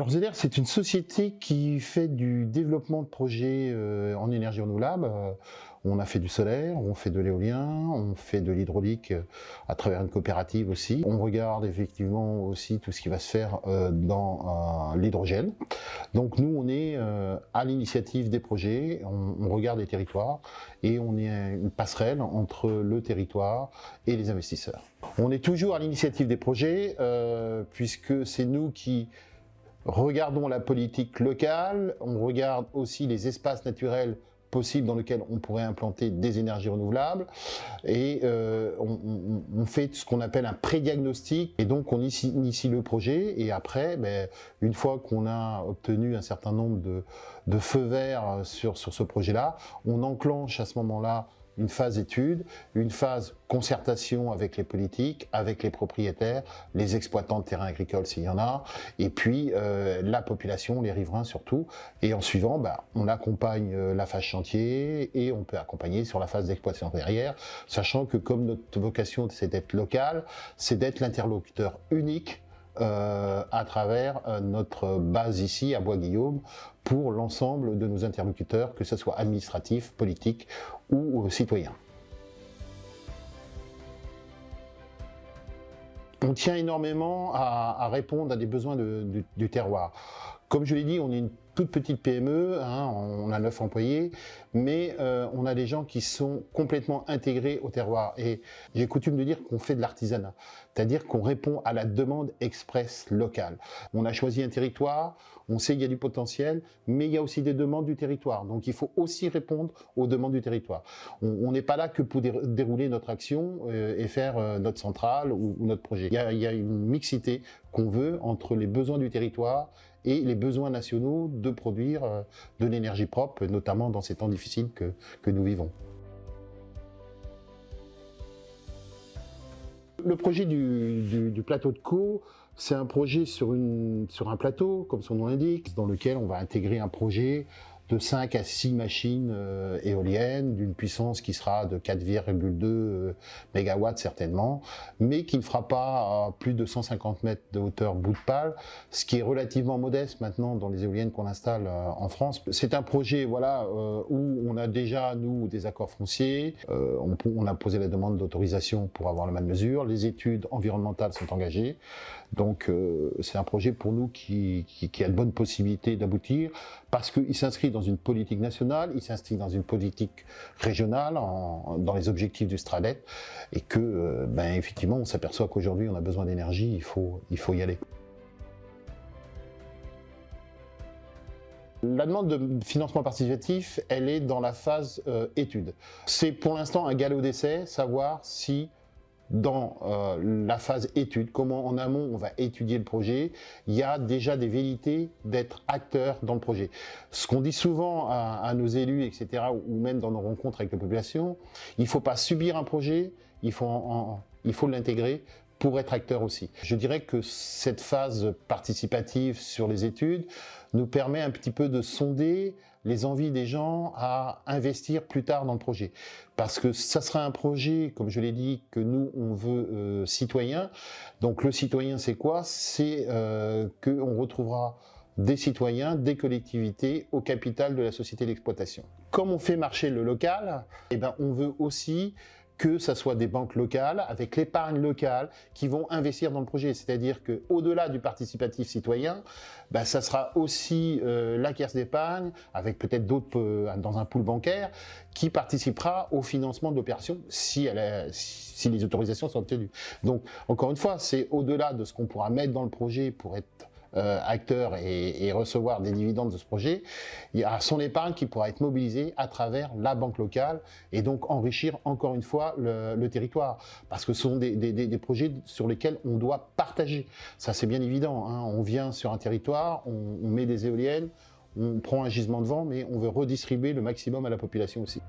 Alors ZEDER, c'est une société qui fait du développement de projets en énergie renouvelable. On a fait du solaire, on fait de l'éolien, on fait de l'hydraulique à travers une coopérative aussi. On regarde effectivement aussi tout ce qui va se faire dans l'hydrogène. Donc nous, on est à l'initiative des projets, on regarde les territoires et on est une passerelle entre le territoire et les investisseurs. On est toujours à l'initiative des projets puisque c'est nous qui regardons la politique locale, on regarde aussi les espaces naturels possibles dans lesquels on pourrait implanter des énergies renouvelables et on fait ce qu'on appelle un pré-diagnostic et donc on initie le projet et après, une fois qu'on a obtenu un certain nombre de feux verts sur ce projet-là, on enclenche à ce moment-là une phase étude, une phase concertation avec les politiques, avec les propriétaires, les exploitants de terrains agricoles s'il y en a, et puis la population, les riverains surtout. Et en suivant, on accompagne la phase chantier et on peut accompagner sur la phase d'exploitation derrière, sachant que comme notre vocation c'est d'être local, c'est d'être l'interlocuteur unique à travers notre base ici à Bois-Guillaume pour l'ensemble de nos interlocuteurs, que ce soit administratifs, politiques ou citoyens. On tient énormément à répondre à des besoins du terroir. Comme je l'ai dit, on est une toute petite PME, on a 9 employés, mais on a des gens qui sont complètement intégrés au terroir. Et j'ai coutume de dire qu'on fait de l'artisanat, c'est-à-dire qu'on répond à la demande express locale. On a choisi un territoire, on sait qu'il y a du potentiel, mais il y a aussi des demandes du territoire. Donc il faut aussi répondre aux demandes du territoire. On n'est pas là que pour dérouler notre action et faire notre centrale ou notre projet. Il y a une mixité qu'on veut entre les besoins du territoire et les besoins nationaux de produire de l'énergie propre, notamment dans ces temps difficiles que nous vivons. Le projet du plateau de Caux, c'est un projet sur un plateau, comme son nom l'indique, dans lequel on va intégrer un projet de 5 à 6 machines éoliennes d'une puissance qui sera de 4,2 MW certainement, mais qui ne fera pas à plus de 150 mètres de hauteur bout de pale, ce qui est relativement modeste maintenant dans les éoliennes qu'on installe en France. C'est un projet où on a déjà, nous, des accords fonciers, on a posé la demande d'autorisation pour avoir la même mesure, les études environnementales sont engagées, donc c'est un projet pour nous qui a de bonnes possibilités d'aboutir, parce qu'il s'inscrit dans une politique nationale, il s'inscrit dans une politique régionale, dans les objectifs du Stradet, et que, effectivement, on s'aperçoit qu'aujourd'hui, on a besoin d'énergie, il faut y aller. La demande de financement participatif, elle est dans la phase étude. C'est pour l'instant un galop d'essai, savoir si dans la phase étude, comment en amont on va étudier le projet, il y a déjà des velléités d'être acteur dans le projet. Ce qu'on dit souvent à nos élus, etc., ou même dans nos rencontres avec la population, il ne faut pas subir un projet, il faut l'intégrer pour être acteur aussi. Je dirais que cette phase participative sur les études nous permet un petit peu de sonder les envies des gens à investir plus tard dans le projet. Parce que ça sera un projet, comme je l'ai dit, que nous, on veut citoyen. Donc le citoyen, c'est quoi? C'est qu'on retrouvera des citoyens, des collectivités au capital de la société d'exploitation. Comme on fait marcher le local, on veut aussi que ça soit des banques locales, avec l'épargne locale, qui vont investir dans le projet. C'est-à-dire qu'au-delà du participatif citoyen, ça sera aussi la caisse d'épargne, avec peut-être d'autres dans un pool bancaire, qui participera au financement de l'opération si les autorisations sont obtenues. Donc, encore une fois, c'est au-delà de ce qu'on pourra mettre dans le projet pour être acteur et recevoir des dividendes de ce projet, il y a son épargne qui pourra être mobilisée à travers la banque locale et donc enrichir encore une fois le territoire, parce que ce sont des projets sur lesquels on doit partager. Ça c'est bien évident, on vient sur un territoire, on met des éoliennes, on prend un gisement de vent, mais on veut redistribuer le maximum à la population aussi.